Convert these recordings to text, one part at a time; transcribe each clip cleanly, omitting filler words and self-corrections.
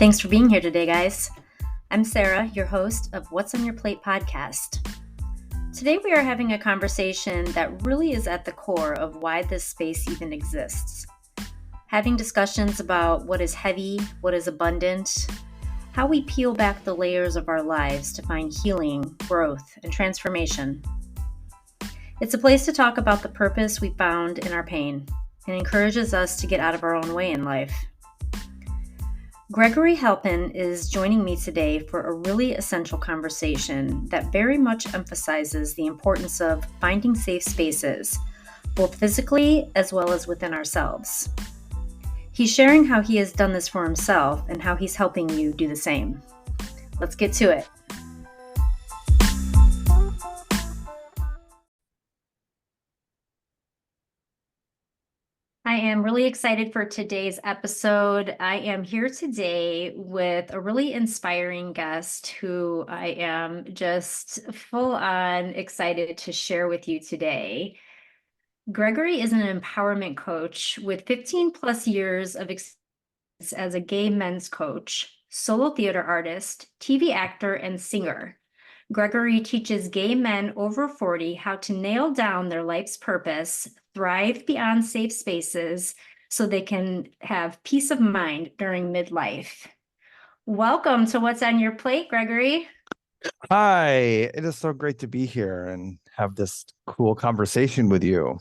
Thanks for being here today, guys. I'm Sarah, your host of What's on Your Plate podcast. Today we are having a conversation that really is at the core of why this space even exists. Having discussions about what is heavy, what is abundant, how we peel back the layers of our lives to find healing, growth, and transformation. It's a place to talk about the purpose we found in our pain and encourages us to get out of our own way in life. Gregory Halpen is joining me today for a really essential conversation that very much emphasizes the importance of finding safe spaces, both physically as well as within ourselves. He's sharing how he has done this for himself and how he's helping you do the same. Let's get to it. I am really excited for today's episode. I am here today with a really inspiring guest who I am just full on excited to share with you today. Gregory is an empowerment coach with 15 plus years of experience as a gay men's coach, solo theater artist, TV actor, and singer. Gregory teaches gay men over 40 how to nail down their life's purpose, thrive beyond safe spaces, so they can have peace of mind during midlife. Welcome to What's on Your Plate, Gregory. Hi, it is so great to be here and have this cool conversation with you.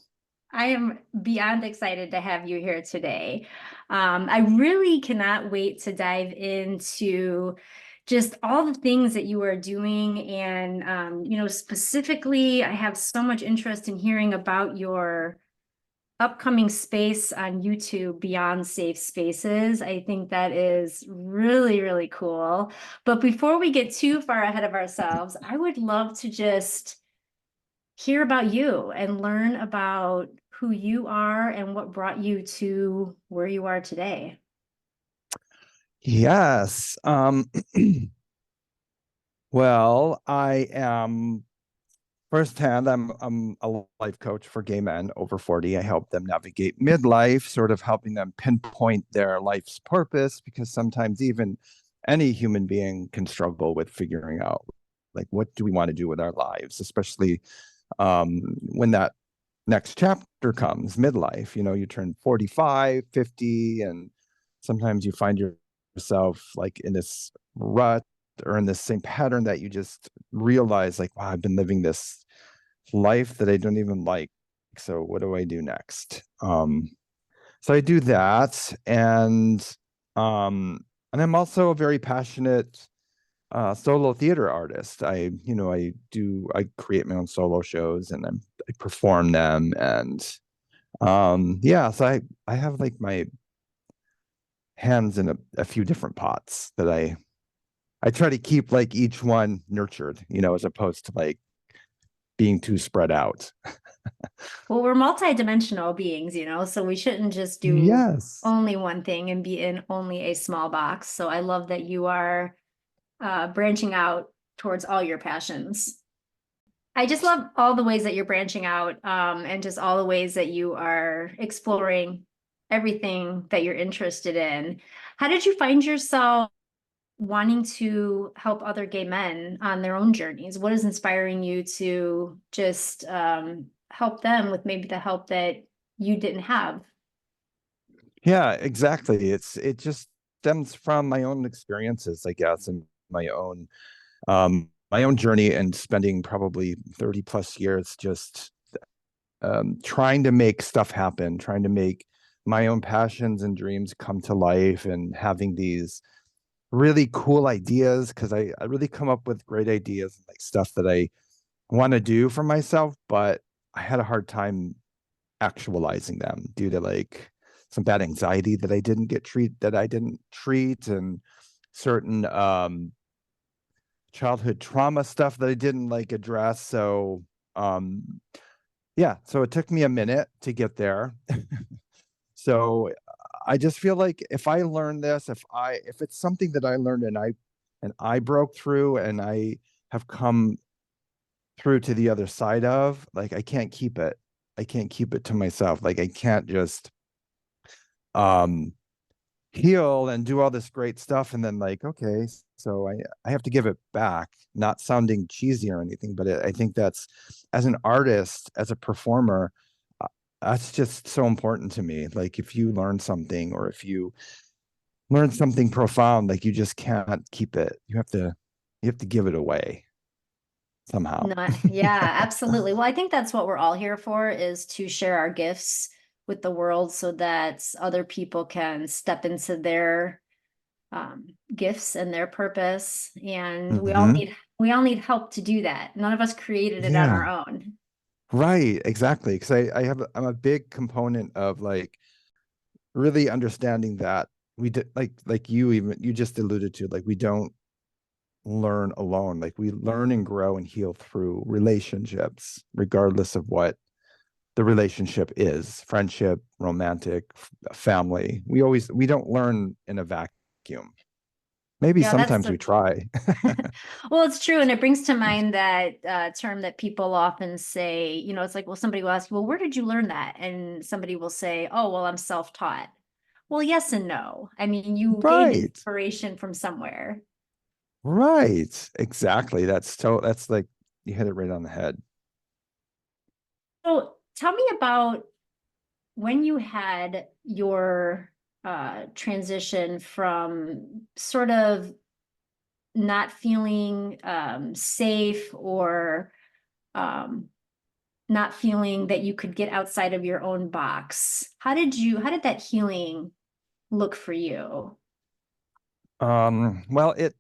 I am beyond excited to have you here today. I really cannot wait to dive into just all the things that you are doing. And, specifically, I have so much interest in hearing about your upcoming space on YouTube, Beyond Safe Spaces. I think that is really, really cool. But before we get too far ahead of ourselves, I would love to just hear about you and learn about who you are and what brought you to where you are today. Yes. Well, I am firsthand, I'm a life coach for gay men over 40. I help them navigate midlife, sort of helping them pinpoint their life's purpose, because sometimes even any human being can struggle with figuring out, like, what do we want to do with our lives, especially when that next chapter comes, midlife. You turn 45, 50, and sometimes you find yourself like in this rut or in this same pattern that you just realize, like, wow, I've been living this life that I don't even like. So what do I do next? So I do that, and I'm also a very passionate solo theater artist. I create my own solo shows and I perform them, and so I have like my hands in a few different pots that I try to keep like each one nurtured, as opposed to like being too spread out. Well, we're multidimensional beings, so we shouldn't just do Yes. only one thing and be in only a small box. So I love that you are branching out towards all your passions. I just love all the ways that you're branching out and just all the ways that you are exploring everything that you're interested in. How did you find yourself wanting to help other gay men on their own journeys? What is inspiring you to just help them with maybe the help that you didn't have? Yeah, exactly. It just stems from my own experiences, I guess, and my own journey, and spending probably 30 plus years just trying to make stuff happen, trying to make my own passions and dreams come to life, and having these really cool ideas, because I really come up with great ideas and like stuff that I want to do for myself, but I had a hard time actualizing them due to like some bad anxiety that I didn't treat, and certain childhood trauma stuff that I didn't like address. So so it took me a minute to get there. So I just feel like if I learn this, if it's something that I learned and I broke through and I have come through to the other side of, like, I can't keep it. I can't keep it to myself. Like, I can't just heal and do all this great stuff, and then like, okay, so I have to give it back, not sounding cheesy or anything, but I think that's, as an artist, as a performer, uh, that's just so important to me. Like if you learn something, or if you learn something profound, like you just can't keep it. You have to give it away somehow. No, yeah, absolutely. Well, I think that's what we're all here for, is to share our gifts with the world so that other people can step into their gifts and their purpose. And Hmm. we all need help to do that. None of us created it on Yeah, our own. right, exactly. Because I'm a big component of like really understanding that we did, like you just alluded to, like we don't learn alone. Like we learn and grow and heal through relationships, regardless of what the relationship is, friendship, romantic, family. We don't learn in a vacuum. Maybe Yeah, that's sometimes we the try. well, it's true. And it brings to mind that term that people often say, it's like, well, somebody will ask, well, where did you learn that? And somebody will say, oh, well, I'm self-taught. Well, yes and no. I mean, you gained Right. inspiration from somewhere. Right. Exactly. That's like you hit it right on the head. So tell me about when you had your transition from sort of not feeling safe, or um, not feeling that you could get outside of your own box. How did that healing look for you? Well, it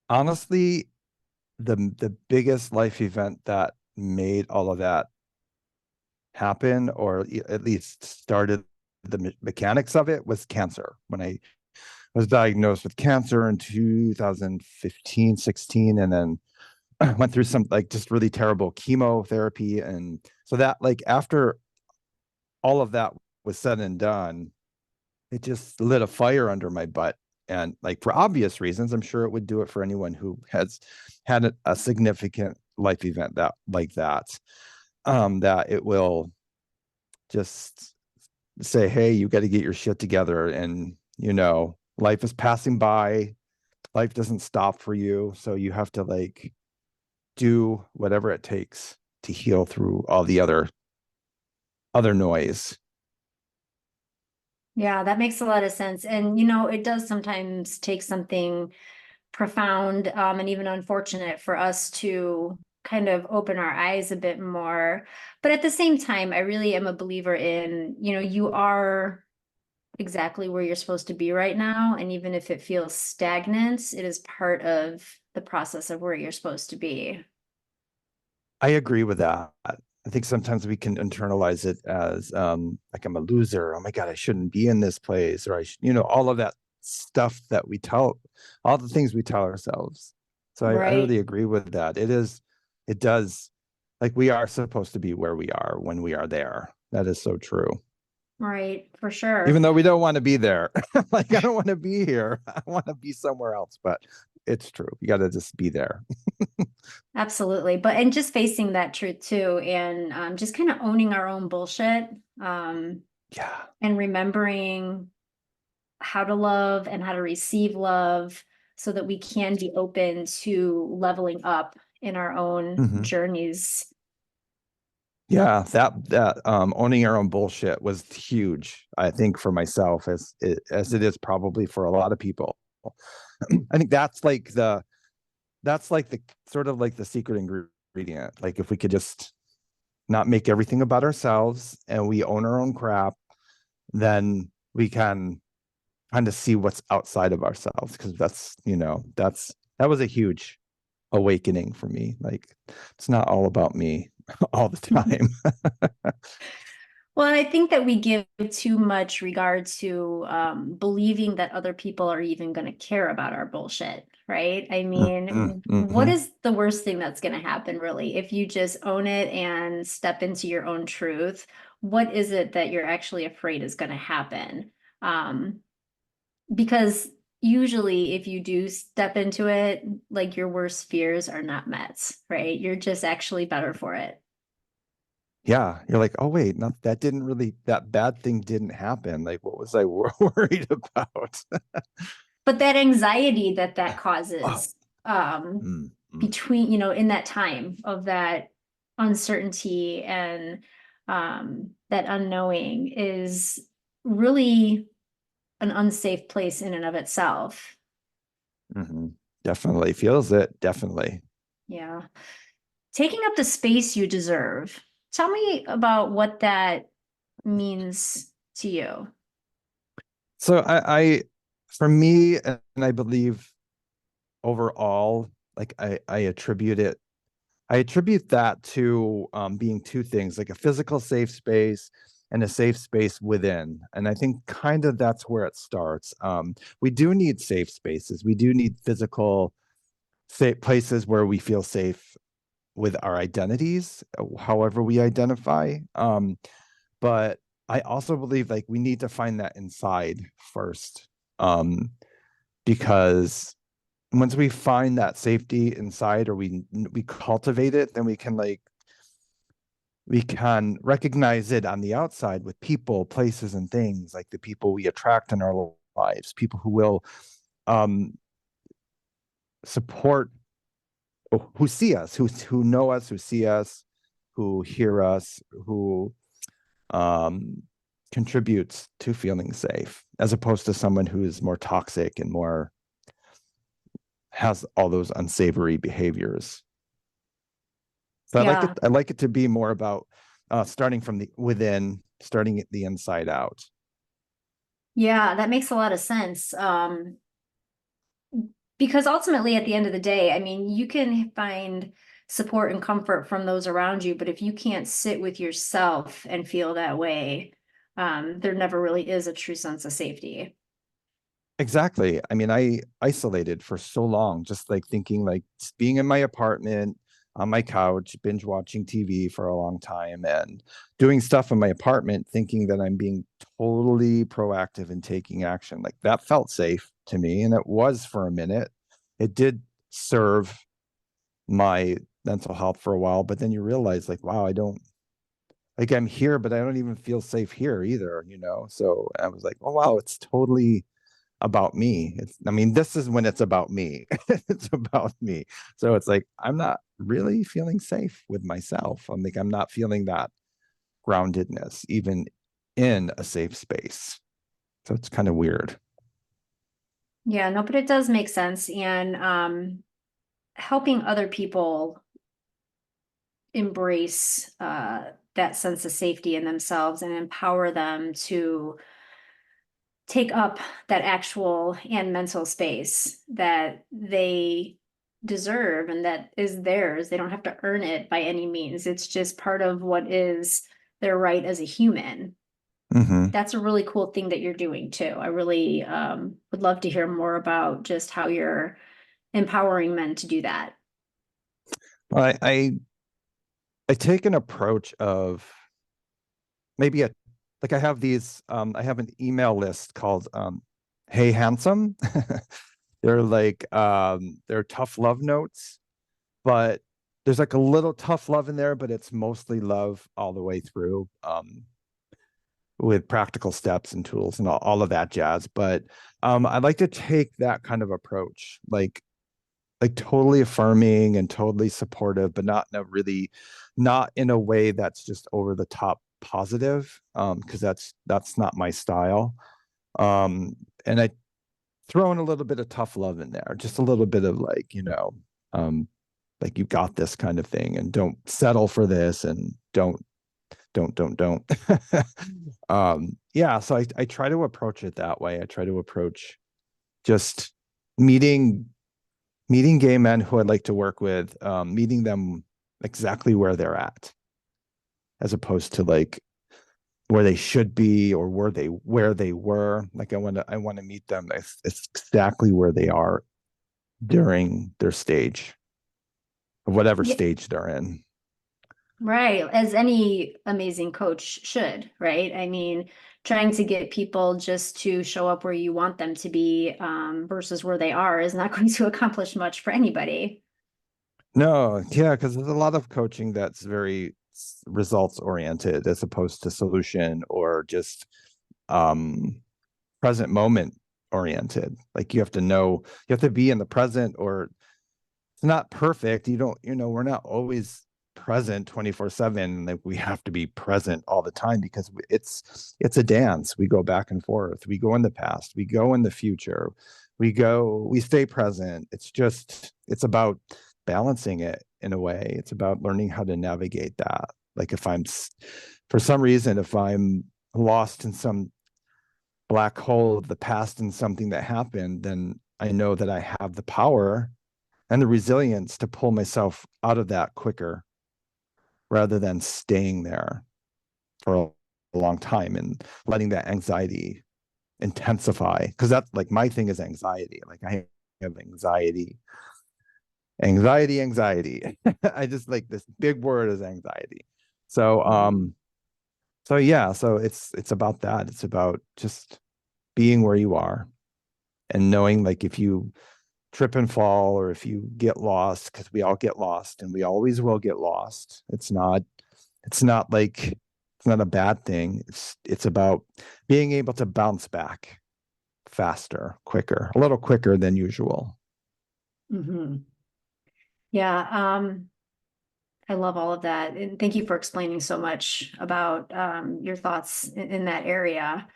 honestly, the biggest life event that made all of that happen, or at least started the mechanics of it, was cancer. When I was diagnosed with cancer in 2015, 16, and then went through some like just really terrible chemotherapy. And so that, like, after all of that was said and done, it just lit a fire under my butt. And like, for obvious reasons, I'm sure it would do it for anyone who has had a significant life event that like that, that it will just say, hey, you got to get your shit together. And, life is passing by. Life doesn't stop for you. So you have to like do whatever it takes to heal through all the other noise. Yeah, that makes a lot of sense. And it does sometimes take something profound, and even unfortunate for us to kind of open our eyes a bit more. But at the same time, I really am a believer in, you are exactly where you're supposed to be right now. And even if it feels stagnant, it is part of the process of where you're supposed to be. I agree with that. I think sometimes we can internalize it as, like, I'm a loser. Oh my God, I shouldn't be in this place. Or all of that stuff that all the things we tell ourselves. So I Right, really agree with that. It does, like, we are supposed to be where we are when we are there. That is so true. right, for sure. Even though we don't want to be there. Like, I don't want to be here. I want to be somewhere else, but it's true. You got to just be there. Absolutely. And just facing that truth too, and just kind of owning our own bullshit, um, Yeah. and remembering how to love and how to receive love so that we can be open to leveling up in our own Mhm. journeys. Yeah, that owning our own bullshit was huge, I think, for myself, as it is probably for a lot of people. I think that's like the sort of like the secret ingredient. Like, if we could just not make everything about ourselves and we own our own crap, then we can kind of see what's outside of ourselves, because that was a huge awakening for me. Like, it's not all about me all the time. Well, I think that we give too much regard to believing that other people are even going to care about our bullshit, right? I Mm-hmm, mean, what mm-hmm. is the worst thing that's going to happen, really? If you just own it and step into your own truth, what is it that you're actually afraid is going to happen? Um, because usually, if you do step into it, like your worst fears are not met, right? You're just actually better for it. Yeah, you're like, oh wait, not that didn't really that bad thing didn't happen. Like, what was I worried about? But that anxiety that that Oh, causes, mm, mm, between, in that time of that uncertainty and that unknowing is really an unsafe place in and of itself. mhm. Definitely feels it. Definitely. Yeah. Taking up the space you deserve. Tell me about what that means to you. So for me, and I believe overall, like I attribute that to being two things, like a physical safe space and a safe space within. And I think kind of that's where it starts. We do need safe spaces. We do need physical safe places where we feel safe with our identities, however we identify. But I also believe like we need to find that inside first, because once we find that safety inside, or we cultivate it, then we can recognize it on the outside with people, places, and things, like the people we attract in our lives, people who will um, support, who see us, who know us, who see us, who hear us, who um, contributes to feeling safe, as opposed to someone who is more toxic and more has all those unsavory behaviors. So Yeah. I like it to be more about starting from the within, starting at the inside out. Yeah, that makes a lot of sense. Because ultimately, at the end of the day, I mean, you can find support and comfort from those around you, but if you can't sit with yourself and feel that way, there never really is a true sense of safety. Exactly. I mean, I isolated for so long, just like thinking like just being in my apartment on my couch, binge watching TV for a long time and doing stuff in my apartment, thinking that I'm being totally proactive and taking action. Like that felt safe to me. And it was for a minute. It did serve my mental health for a while, but then you realize like, wow, I don't like I'm here, but I don't even feel safe here either, you know? So I was like, oh, wow, it's totally about me. I mean, this is when it's about me. It's about me. So it's like, I'm not really feeling safe with myself. I'm not feeling that groundedness, even in a safe space. So it's kind of weird. Yeah, no, but it does make sense. And helping other people embrace that sense of safety in themselves and empower them to take up that actual and mental space that they deserve and that is theirs. They don't have to earn it by any means. It's just part of what is their right as a human. Mm-hmm. That's a really cool thing that you're doing too. I really would love to hear more about just how you're empowering men to do that. Well, I take an approach of maybe a like I have an email list called Hey Handsome. They're like they're tough love notes, but there's like a little tough love in there, but it's mostly love all the way through, with practical steps and tools and all of that jazz. But I like to take that kind of approach, like totally affirming and totally supportive, but not in a way that's just over the top positive, because that's not my style. And I throw in a little bit of tough love in there, just a little bit of like, um, like you got this kind of thing, and don't settle for this, and don't. Yeah, so I try to approach it that way. I try to approach just meeting meeting gay men who I'd like to work with, meeting them exactly where they're at, as opposed to like where they should be, or where they were. Like I want to meet them exactly where they are during their stage, of whatever Yeah, stage they're in. right. As any amazing coach should, right? I mean, trying to get people just to show up where you want them to be, versus where they are is not going to accomplish much for anybody. No, yeah, because there's a lot of coaching that's very results oriented as opposed to solution or just um present moment oriented. Like you have to know, you have to be in the present, or it's not perfect. You don't, we're not always present 24/7. Like we have to be present all the time because it's a dance. We go back and forth. We go in the past, we go in the future. We stay present. It's about balancing it in a way. It's about learning how to navigate that. Like for some reason, if I'm lost in some black hole of the past and something that happened, then I know that I have the power and the resilience to pull myself out of that quicker rather than staying there for a long time and letting that anxiety intensify. Because that's like my thing is anxiety. Like I have anxiety. I just like this big word is anxiety. So yeah, so it's about that. It's about just being where you are and knowing like if you trip and fall or if you get lost, because we all get lost and we always will get lost. It's not a bad thing. It's about being able to bounce back faster, quicker, a little quicker than usual. Mhm. Yeah, I love all of that. And thank you for explaining so much about your thoughts in that area.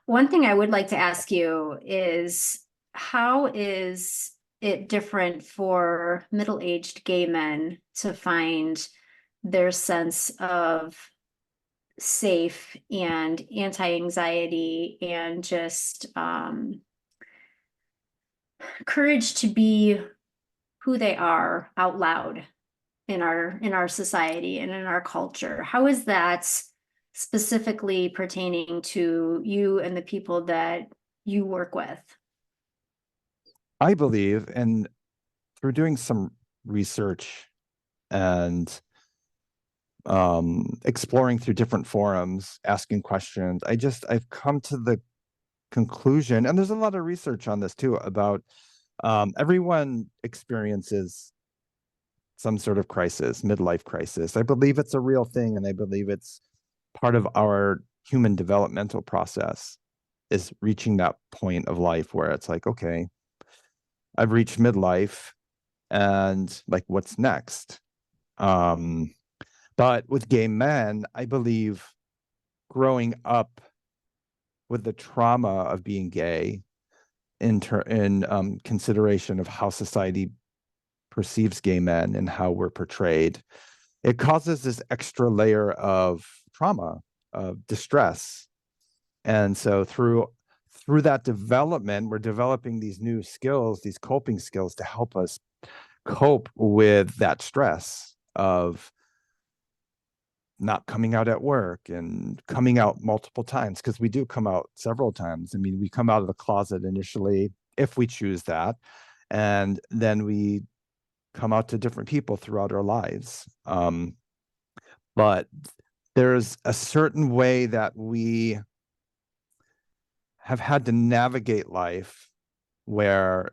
One thing I would like to ask you is how is it different for middle-aged gay men to find their sense of safe and anti-anxiety and just courage to be who they are out loud in our society and in our culture? How is that specifically pertaining to you and the people that you work with? I believe, and through doing some research and exploring through different forums, asking questions, I've come to the conclusion, and there's a lot of research on this too, about everyone experiences some sort of crisis, midlife crisis. I believe it's a real thing, and I believe it's part of our human developmental process is reaching that point of life where it's like, okay, I've reached midlife, and like, what's next? But with gay men, I believe growing up with the trauma of being gay in consideration of how society perceives gay men and how we're portrayed, it causes this extra layer of trauma, of distress. And so through that development, we're developing these new skills, these coping skills to help us cope with that stress of not coming out at work and coming out multiple times, because we do come out several times. I mean, we come out of the closet initially if we choose that, and then we come out to different people throughout our lives. But there's a certain way that we have had to navigate life where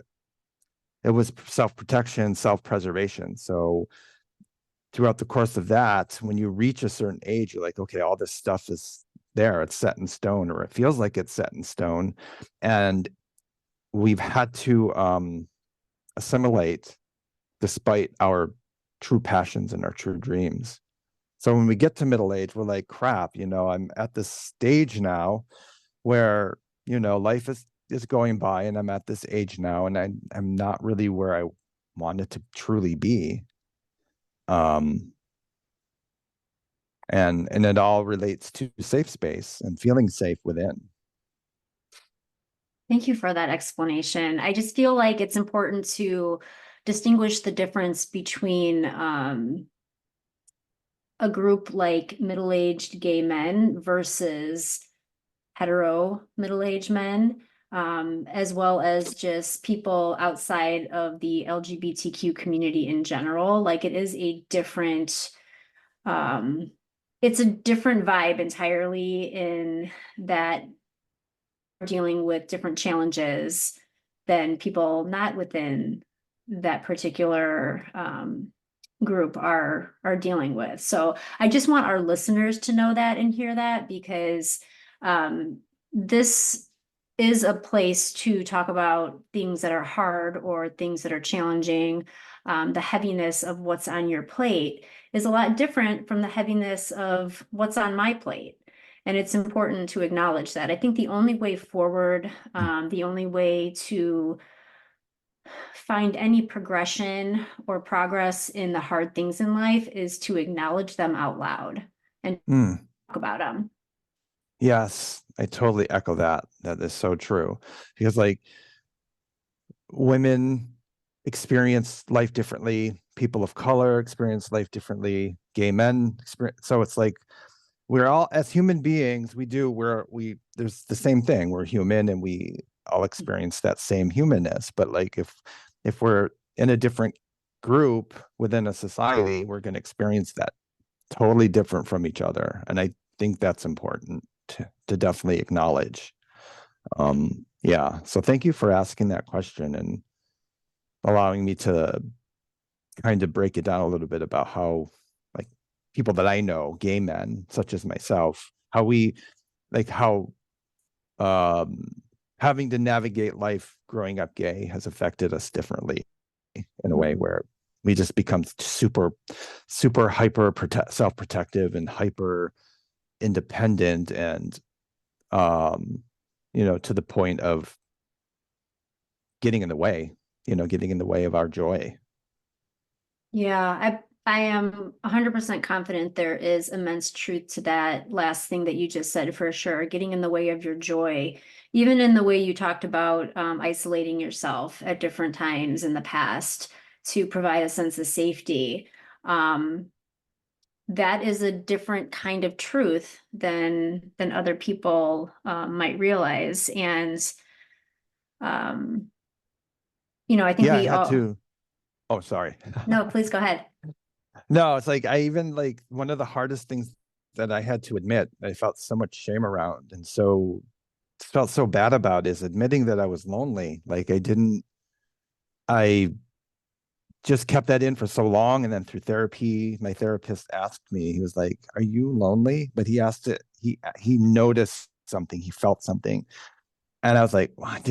it was self-protection, self-preservation. So throughout the course of that, when you reach a certain age, you're like, okay, all this stuff is there, it's set in stone, or it feels like it's set in stone. And we've had to assimilate despite our true passions and our true dreams. So when we get to middle age, we're like, crap, I'm at this stage now where, life is going by, and I'm at this age now, and I'm not really where I wanted to truly be. And it all relates to safe space and feeling safe within. Thank you for that explanation. I just feel like it's important to distinguish the difference between a group like middle-aged gay men versus hetero middle-aged men, as well as just people outside of the LGBTQ community in general. Like it is a different, it's a different vibe entirely in that we're dealing with different challenges than people not within that particular group are dealing with. So I just want our listeners to know that and hear that, because this is a place to talk about things that are hard or things that are challenging. The heaviness of what's on your plate is a lot different from the heaviness of what's on my plate. And it's important to acknowledge that. I think the only way forward, the only way to find any progression or progress in the hard things in life is to acknowledge them out loud and Mm, talk about them. yes, I totally echo that. That is so true. Because like women experience life differently, people of color experience life differently, gay men experience, so it's like we're all, as human beings, we there's the same thing. We're human and we all experience that same humanness. But like if we're in a different group within a society, we're going to experience that totally different from each other. And I think that's important to definitely acknowledge. Yeah. So thank you for asking that question and allowing me to kind of break it down a little bit about how, like, people that I know, gay men such as myself, how we, like, how um having to navigate life growing up gay has affected us differently in a way Mhm. where we just become super hyper self-protective and hyper independent and um to the point of getting in the way, getting in the way of our joy. Yeah, I am 100% confident there is immense truth to that last thing that you just said, for sure, getting in the way of your joy, even in the way you talked about isolating yourself at different times in the past to provide a sense of safety. Um, that is a different kind of truth than other people might realize. And um, I think Yeah, I we had all. to. Oh, sorry. No, please go ahead. No, it's like I even, like, one of the hardest things that I had to admit, I felt so much shame around and so felt so bad about, is admitting that I was lonely. Like I just kept that in for so long. And then through therapy, my therapist asked me, he was like, "Are you lonely?" But he asked it, he noticed something, he felt something. And I was like, well, I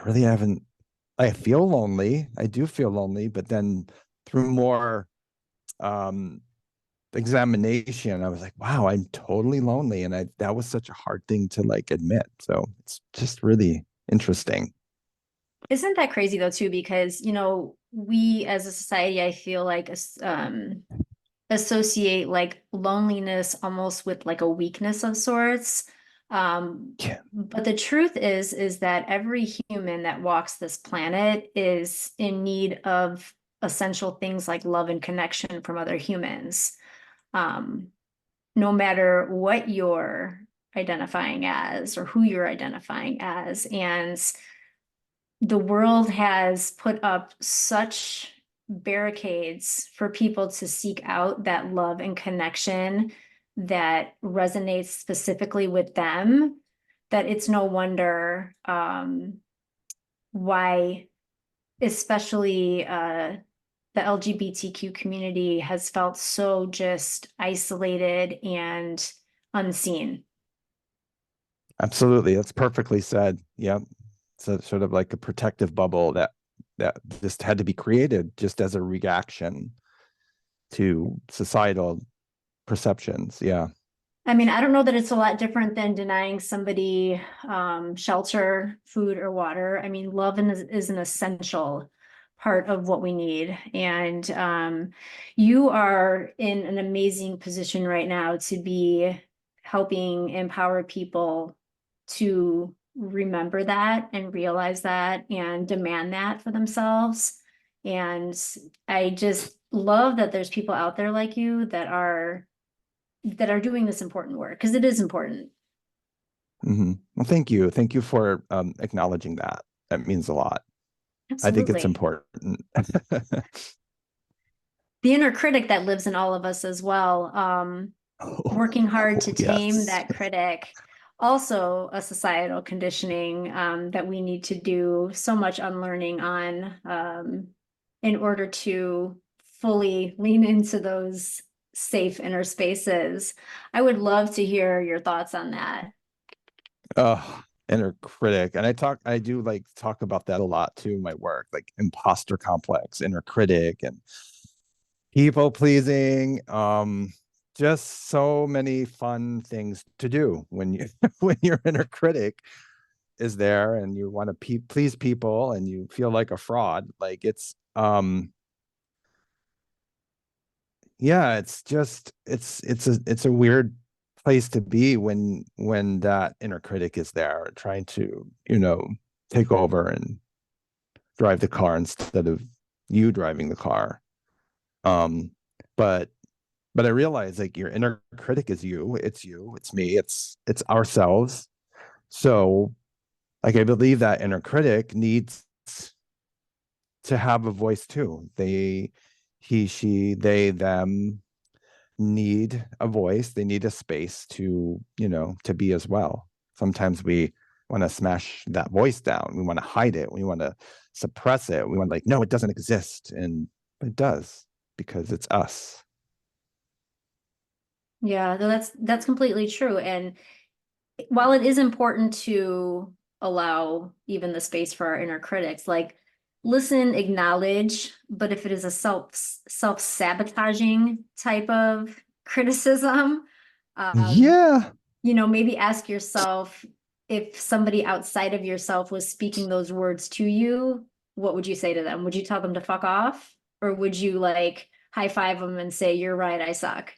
really haven't, I feel lonely. I do feel lonely. But then through more um examination, I was like, wow, I'm totally lonely. And that was such a hard thing to like admit. So it's just really interesting. Isn't that crazy though, too? Because, we as a society, I feel like associate like loneliness almost with like a weakness of sorts. Yeah, But the truth is that every human that walks this planet is in need of essential things like love and connection from other humans. Um, no matter what you're identifying as or who you're identifying as. And the world has put up such barricades for people to seek out that love and connection that resonates specifically with them, that it's no wonder why, especially the LGBTQ community has felt so just isolated and unseen. absolutely. That's perfectly said. Yeah. So sort of like a protective bubble that just had to be created just as a reaction to societal perceptions. Yeah. I mean, I don't know that it's a lot different than denying somebody shelter, food, or water. I mean, love is an essential part of what we need. And you are in an amazing position right now to be helping empower people to remember that and realize that and demand that for themselves. And I just love that there's people out there like you that are doing this important work, because it is important. Well, thank you. Thank you for acknowledging that. That means a lot. I think it's Absolutely. important. The inner critic that lives in all of us as well, working hard Oh, to tame yes. that critic, also a societal conditioning that we need to do so much unlearning on in order to fully lean into those safe inner spaces. I would love to hear your thoughts on that. Inner critic. And I do like talk about that a lot too in my work, like imposter complex, inner critic, and people pleasing. Just so many fun things to do when you when your inner critic is there and you want to please people and you feel like a fraud. Like yeah, it's just it's a weird place to be when that inner critic is there trying to, take over and drive the car instead of you driving the car. Um, but I realize like your inner critic is you, it's me, it's ourselves. So like I believe that inner critic needs to have a voice too. He, she, they, them need a voice. They need a space to, to be as well. Sometimes we want to smash that voice down. We want to hide it. We want to suppress it. We want like, no, it doesn't exist. And it does because it's us. Yeah, no, that's completely true. And while it is important to allow even the space for our inner critics, like listen, acknowledge, but if it is a self-sabotaging type of criticism, um, Yeah. maybe ask yourself if somebody outside of yourself was speaking those words to you, what would you say to them? Would you tell them to fuck off? Or would you like high five them and say, you're right, I suck?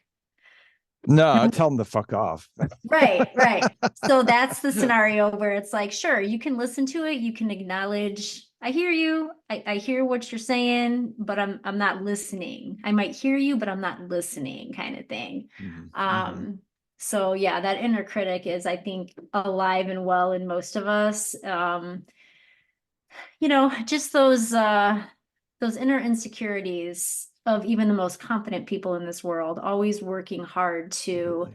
No, tell them to fuck off. Right, right. So that's the scenario where it's like, sure, you can listen to it, you can acknowledge, I hear you, I hear what you're saying, but I'm not listening. I might hear you, but I'm not listening, kind of thing. Mm-hmm. So yeah, that inner critic is, I think, alive and well in most of us. Just those inner insecurities of even the most confident people in this world, always working hard to Absolutely.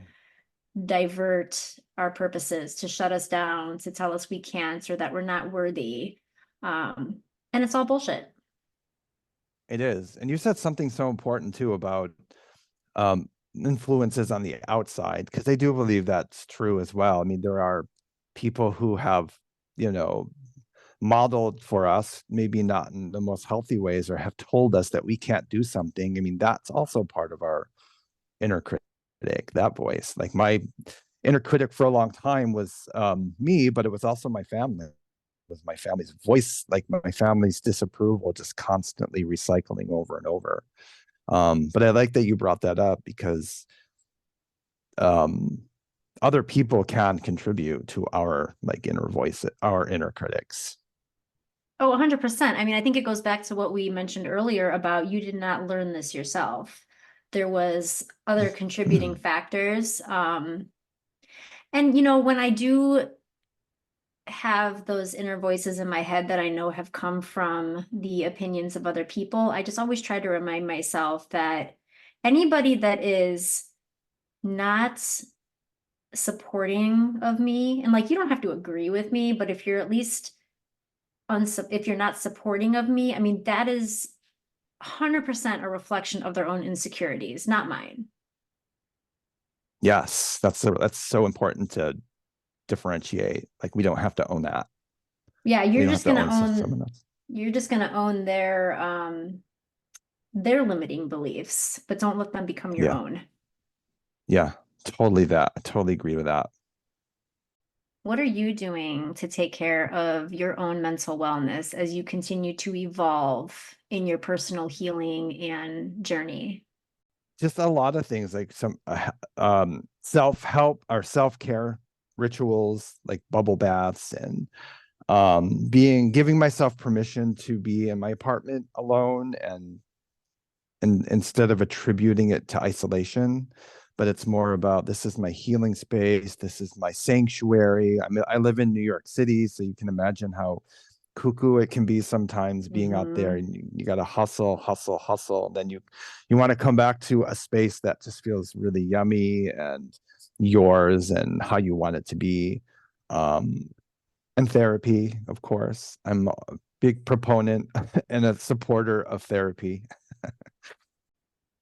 divert our purposes, to shut us down, to tell us we can't or that we're not worthy. Um, and it's all bullshit. It is. And you said something so important too about influences on the outside, because I do believe that's true as well. I mean, there are people who have, you know, modeled for us, maybe not in the most healthy ways, or have told us that we can't do something. I mean, that's also part of our inner critic, that voice. Like my inner critic for a long time was me, but it was also my family. It was my family's voice, like my family's disapproval, just constantly recycling over and over. But I like that you brought that up because um, other people can contribute to our like inner voice, our inner critics. Oh, 100%. I mean, I think it goes back to what we mentioned earlier about you did not learn this yourself. There was other contributing factors. And when I do have those inner voices in my head that I know have come from the opinions of other people, I just always try to remind myself that anybody that is not supporting of me, and like you don't have to agree with me, but if you're at least if you're not supporting of me, I mean, that is 100% a reflection of their own insecurities, not mine. Yes, that's so important to differentiate. Like we don't have to own that. Yeah, We don't have to own someone else. you're just gonna own their limiting beliefs, but don't let them become your Yeah, own. yeah, totally that. I totally agree with that. What are you doing to take care of your own mental wellness as you continue to evolve in your personal healing and journey? Just a lot of things like some self-help or self-care rituals like bubble baths and giving myself permission to be in my apartment alone and instead of attributing it to isolation, but it's more about this is my healing space, this is my sanctuary. I live in New York City, so you can imagine how cuckoo it can be sometimes being out there, Mhm. and you got to hustle, hustle, hustle. Then you want to come back to a space that just feels really yummy and yours and how you want it to be. Um, and therapy, of course. I'm a big proponent and a supporter of therapy.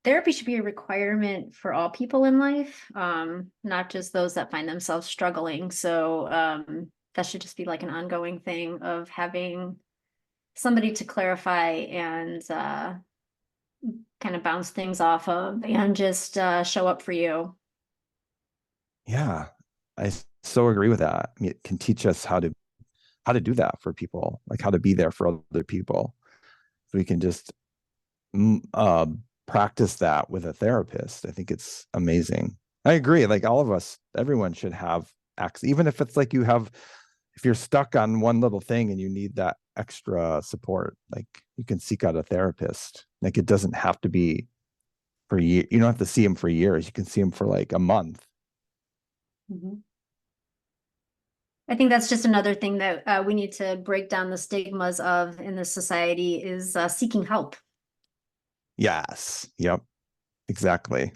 therapy should be a requirement for all people in life, not just those that find themselves struggling. So that should just be like an ongoing thing of having somebody to clarify and kind of bounce things off of and just show up for you. Yeah, so agree with that. I mean, it can teach us how to do that for people, like how to be there for other people. So we can just mm, uh, practice that with a therapist. I think it's amazing. I agree. Like all of us, everyone should have access, even if it's like if you're stuck on one little thing and you need that extra support, like you can seek out a therapist. Like it doesn't have to be for years. You don't have to see him for years. You can see him for like a month. Mhm. I think that's just another thing that we need to break down the stigmas of in this society is seeking help. Yes. Yep. Exactly.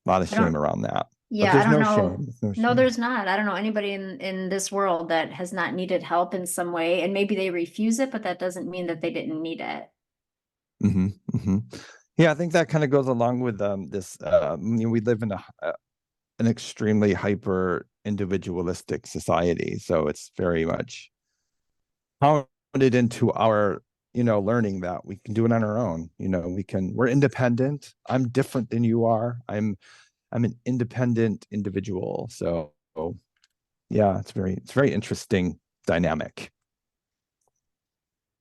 A lot of I shame don't, around that. But yeah, I there's don't no know. shame. There's no No, shame. there's not. I don't know anybody in this world that has not needed help in some way, and maybe they refuse it, but that doesn't mean that they didn't need it. Hmm. Hmm. Yeah, I think that kind of goes along with this. We live in an extremely hyper individualistic society, so it's very much pounded into our learning that we can do it on our own. We're independent. I'm different than you are. I'm an independent individual. So yeah, it's very interesting dynamic.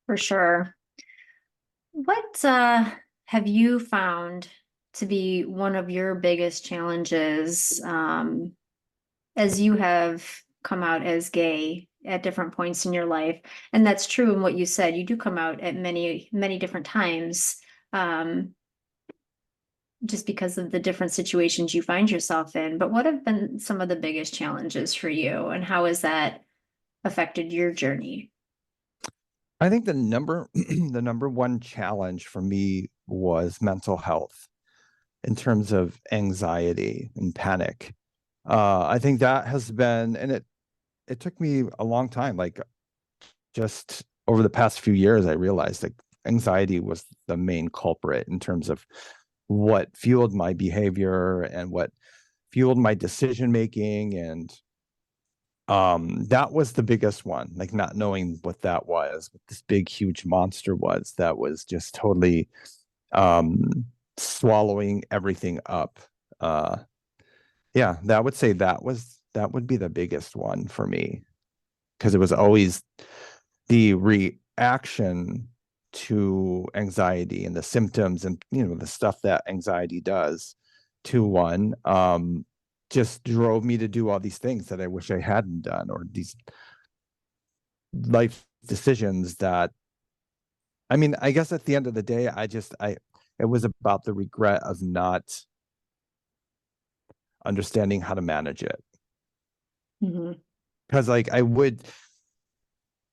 For sure. What have you found to be one of your biggest challenges as you have come out as gay at different points in your life? And that's true in what you said. You do come out at many, many different times, um, just because of the different situations you find yourself in. But what have been some of the biggest challenges for you, and how has that affected your journey? I think the number one challenge for me was mental health in terms of anxiety and panic. I think that has been, and it took me a long time. Like just over the past few years, I realized that anxiety was the main culprit in terms of what fueled my behavior and what fueled my decision making. And that was the biggest one, like not knowing what that was, what this big, huge monster was that was just totally um swallowing everything up. Uh yeah, that would be the biggest one for me because it was always the reaction to anxiety and the symptoms and the stuff that anxiety does to one just drove me to do all these things that I wish I hadn't done, or these life decisions that, I mean, I guess at the end of the day, I it was about the regret of not understanding how to manage it. Mhm. Because like I would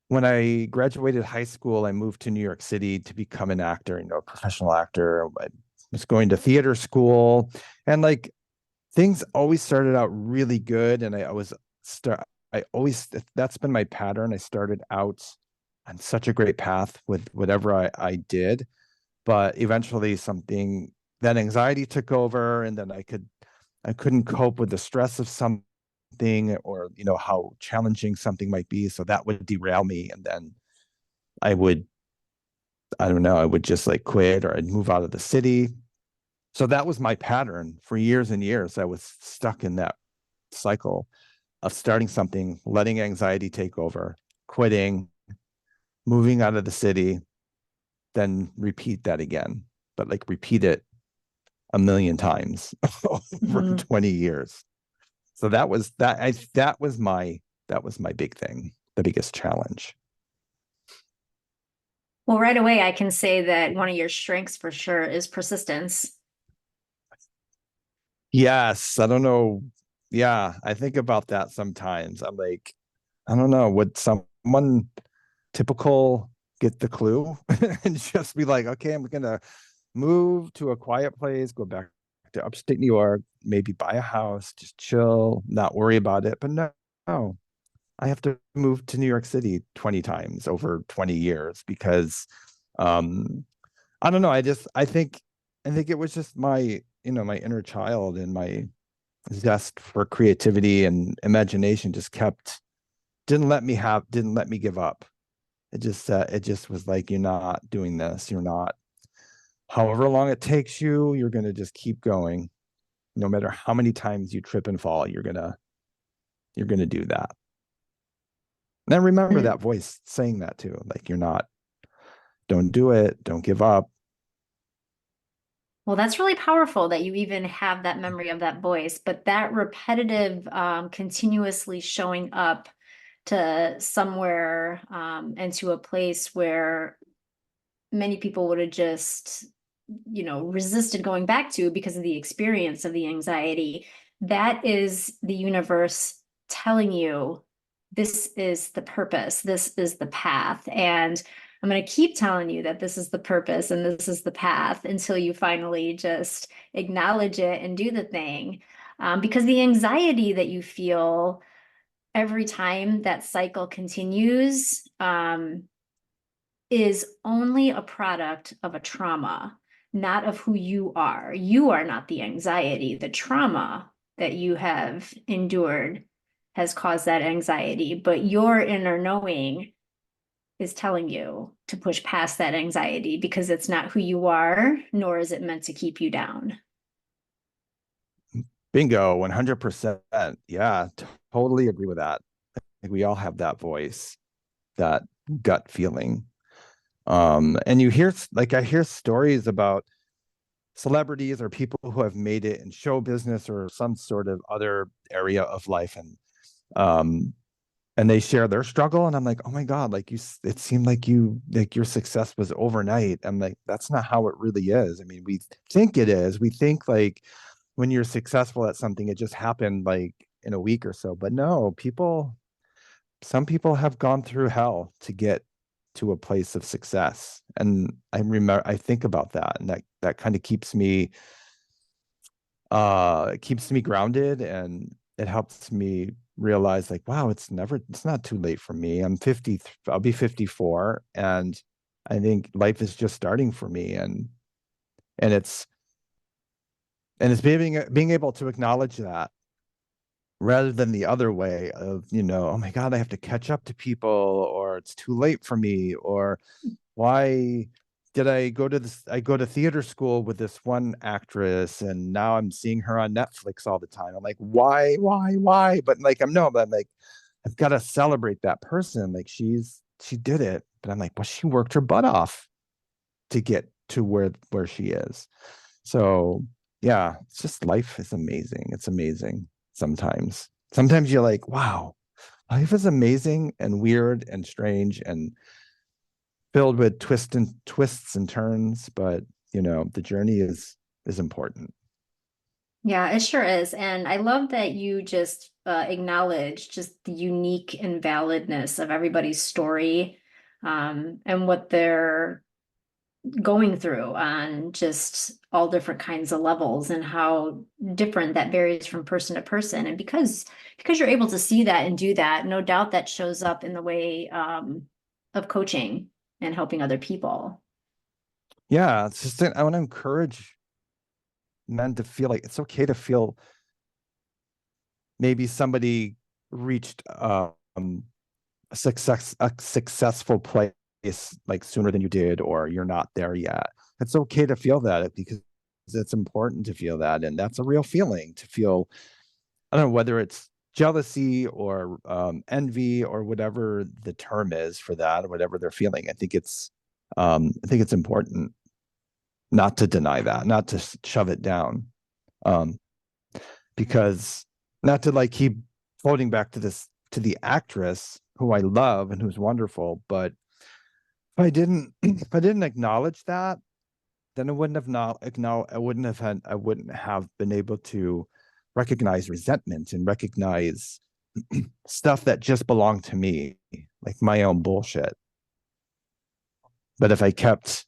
when I graduated high school, I moved to New York City to become an actor, a professional actor. I was going to theater school, and like things always started out really good. And I always, that's been my pattern. I started out on such a great path with whatever I did, but eventually that anxiety took over, and then I couldn't cope with the stress of something, or how challenging something might be, so that would derail me, and then I would, I don't know, I would just like quit, or I'd move out of the city. So that was my pattern for years and years. I was stuck in that cycle of starting something, letting anxiety take over, quitting, moving out of the city, then repeat that again, but like repeat it a million times over Mhm. 20 years. So that was my big thing, the biggest challenge. Well, right away, I can say that one of your strengths for sure is persistence. Yes, I don't know. Yeah, I think about that sometimes. I'm like, I don't know, would someone typical get the clue and just be like, okay, I'm gonna move to a quiet place, go back to upstate New York, maybe buy a house, just chill, not worry about it. But no, I have to move to New York City 20 times over 20 years because um I don't know, I think I think it was just my, my inner child and my zest for creativity and imagination just didn't let me give up. It just was like, you're not doing this. You're not, however long it takes you, you're going to just keep going. No matter how many times you trip and fall, you're going to do that. And I remember And that voice saying that too. Like, you're not, don't do it. Don't give up. well, that's really powerful that you even have that memory of that voice, but that repetitive, continuously showing up to somewhere, and to a place where many people would have just, resisted going back to because of the experience of the anxiety. That is the universe telling you this is the purpose, this is the path. And I'm going to keep telling you that this is the purpose and this is the path until you finally just acknowledge it and do the thing. Because the anxiety that you feel every time that cycle continues, is only a product of a trauma, not of who you are. You are not the anxiety. The trauma that you have endured has caused that anxiety, but your inner knowing is telling you to push past that anxiety because it's not who you are, nor is it meant to keep you down. Bingo, 100%. Yeah, totally agree with that. Like, we all have that voice, that gut feeling. And you hear, like, I hear stories about celebrities or people who have made it in show business or some sort of other area of life, um and they share their struggle, and I'm like, oh my God, like, it seemed like your success was overnight. I'm like, that's not how it really is. I mean, we think it is. We think, like, when you're successful at something, it just happened like in a week or so. But no, some people have gone through hell to get to a place of success. And I think about that, and that kind of keeps me grounded, and it helps me realize, like, wow, it's not too late for me. I'm 50, I'll be 54, and I think life is just starting for me. And it's being able to acknowledge that, rather than the other way of, oh my God, I have to catch up to people, or it's too late for me, or why did I go to theater school with this one actress, and now I'm seeing her on Netflix all the time. I'm like, why? But like, but I'm like, I've got to celebrate that person. Like, she did it, but I'm like, well, she worked her butt off to get to where she is. So yeah, it's just, life is amazing. It's amazing. Sometimes you're like, wow, life is amazing and weird and strange and filled with twists and turns, but the journey is important. Yeah, it sure is. And I love that you just acknowledge just the unique and validness of everybody's story, and what they're going through on just all different kinds of levels and how different that varies from person to person. And because you're able to see that and do that, no doubt that shows up in the way, of coaching and helping other people. Yeah, it's just I want to encourage men to feel like it's okay to feel, maybe somebody reached a successful place like sooner than you did, or you're not there yet. It's okay to feel that, because it's important to feel that, and that's a real feeling to feel. I don't know whether it's jealousy or envy or whatever the term is for that, or whatever they're feeling. I think it's important not to deny that, not to shove it down, um, because, not to, like, keep floating back to the actress who I love and who's wonderful, but if I didn't acknowledge that, then I wouldn't have not acknowledged. I wouldn't have been able to recognize resentment and recognize stuff that just belonged to me, like my own bullshit. But if I kept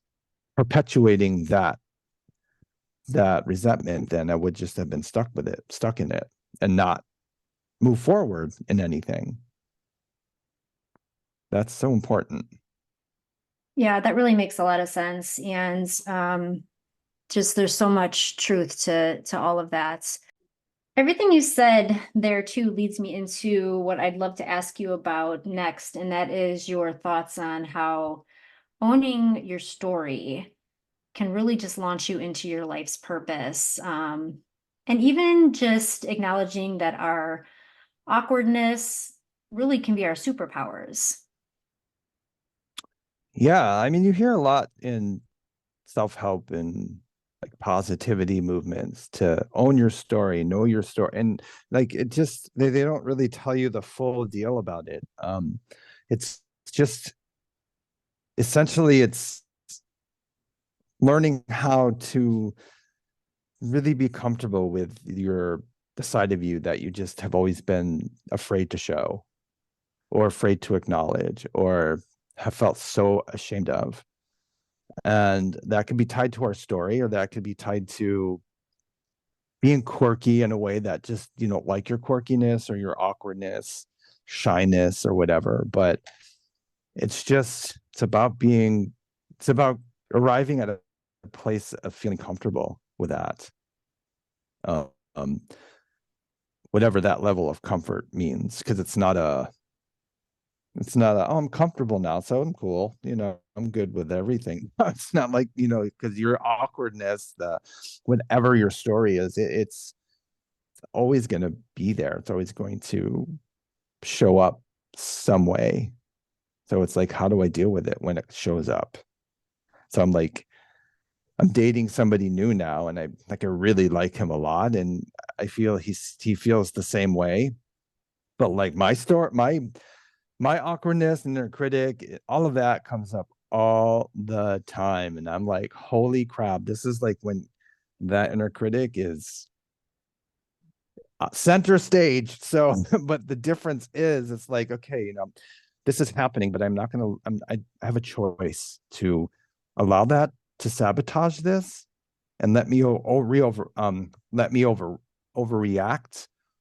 perpetuating that resentment, then I would just have been stuck in it, and not move forward in anything. That's so important. Yeah, that really makes a lot of sense. And just there's so much truth to all of that. Everything you said there too leads me into what I'd love to ask you about next, and that is your thoughts on how owning your story can really just launch you into your life's purpose. And even just acknowledging that our awkwardness really can be our superpowers. Yeah, I mean, you hear a lot in self-help and like positivity movements to own your story, know your story. And like it just they don't really tell you the full deal about it. It's just essentially it's learning how to really be comfortable with the side of you that you just have always been afraid to show or afraid to acknowledge or have felt so ashamed of. And that could be tied to our story, or that could be tied to being quirky in a way that just, you don't like your quirkiness or your awkwardness, shyness, or whatever. But it's about arriving at a place of feeling comfortable with that. Um, um, Whatever that level of comfort means, because it's not a, oh, I'm comfortable now, so I'm cool. I'm good with everything. It's not like, because your awkwardness, whatever your story is, it's always going to be there. It's always going to show up some way. So it's like, how do I deal with it when it shows up? So I'm dating somebody new now, and I really like him a lot, and I feel he feels the same way. But like my awkwardness and inner critic, all of that comes up all the time. And I'm like, holy crap, this is like when that inner critic is center stage. So, but the difference is it's like, okay, this is happening, but I'm not going to, I have a choice to allow that to sabotage this and let me overreact,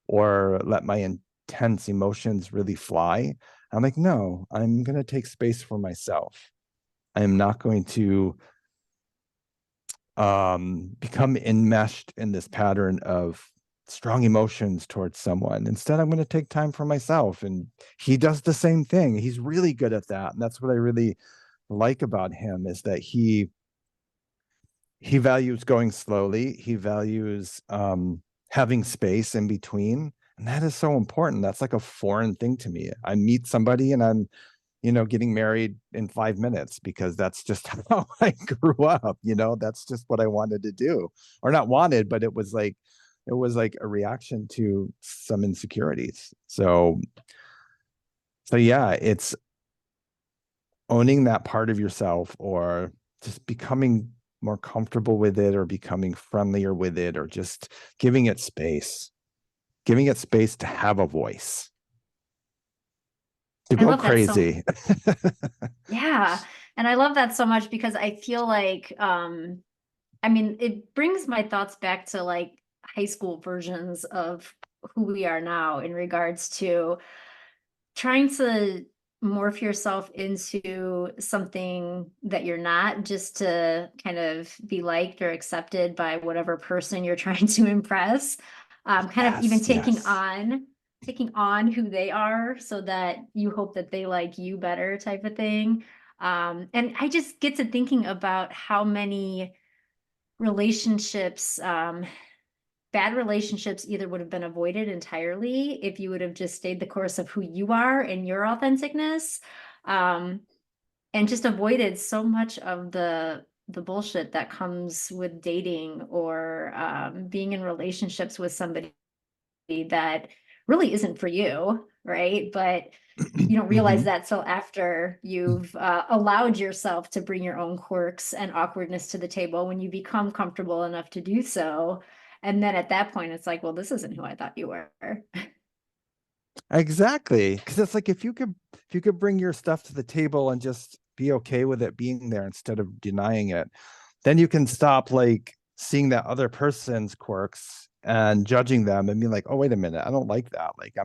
or let my intense emotions really fly. I'm like, no, I'm going to take space for myself. I am not going to become enmeshed in this pattern of strong emotions towards someone. Instead, I'm going to take time for myself. And he does the same thing. He's really good at that. And that's what I really like about him, is that he values going slowly. He values having space in between. And that is so important. That's like a foreign thing to me. I meet somebody and I'm, getting married in 5 minutes because that's just how I grew up. That's just what I wanted to do, or not wanted, but it was like a reaction to some insecurities. So yeah, it's owning that part of yourself, or just becoming more comfortable with it, or becoming friendlier with it, or just giving it space to have a voice, to I go love that so crazy. yeah. And I love that so much because I feel like I mean, it brings my thoughts back to like high school versions of who we are now in regards to trying to morph yourself into something that you're not, just to kind of be liked or accepted by whatever person you're trying to impress. Kind of even Yes, yes. taking on who they are so that you hope that they like you better, type of thing. And I just get to thinking about how many relationships, bad relationships either would have been avoided entirely if you would have just stayed the course of who you are and your authenticness, um, and just avoided so much of the bullshit that comes with dating or being in relationships with somebody that really isn't for you, right? But you don't realize Hmm. that till after you've allowed yourself to bring your own quirks and awkwardness to the table, when you become comfortable enough to do so. And then at that point, it's like, well, this isn't who I thought you were. Exactly. Because it's like, if you could bring your stuff to the table and just be okay with it being there instead of denying it, then you can stop like seeing that other person's quirks and judging them and being like, oh, wait a minute, I don't like that. Like, I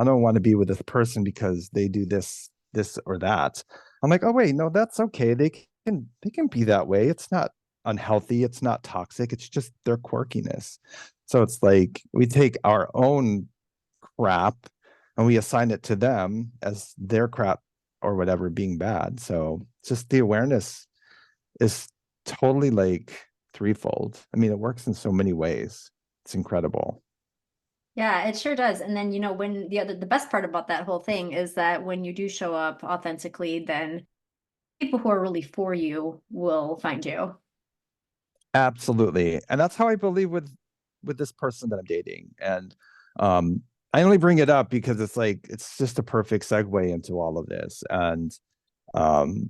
don't want to be with this person because they do this or that. I'm like, oh wait, no, that's okay. They can be that way. It's not unhealthy, it's not toxic, it's just their quirkiness. So it's like we take our own crap and we assign it to them as their crap or whatever being bad. So just the awareness is totally like threefold. I mean, it works in so many ways. It's incredible. Yeah, it sure does. And then, when the best part about that whole thing is that when you do show up authentically, then people who are really for you will find you. Absolutely. And that's how I believe with this person that I'm dating. And I only bring it up because it's like it's just a perfect segue into all of this. Um